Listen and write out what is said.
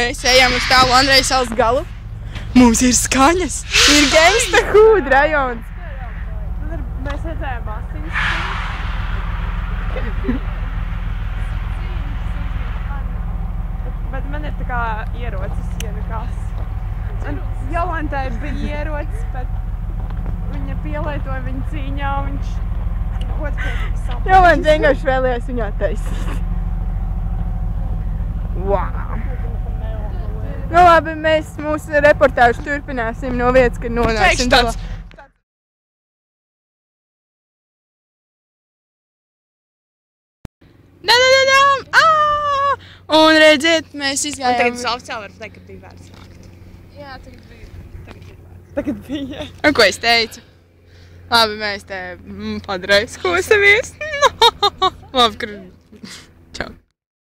mēs ejam uz tālu Andrejas salas galu. Mums ir skaņas, ir Gangsta Hood rajons. Mēs redzējām asiņas. Bet man ir tā kā ierocis, ja nekas. Jolantai bija ierocis, bet viņa pielietoja viņu cīņā, viņš godprātīgi saprast. Jolanta vienkārši vēlējās viņu attaisīt. Wow! Nu labi, mēs mūsu reportāžu turpināsim no vietas, kad nonāksim tālā. Un redziet, mēs izgājām... Un tagad uz oficiāli var teikt, ka bija vērts nākt. Jā, tagad bija vērts. Tagad bija. Un ko es teicu? Labi, mēs te padraiskosimies. Labi, kur...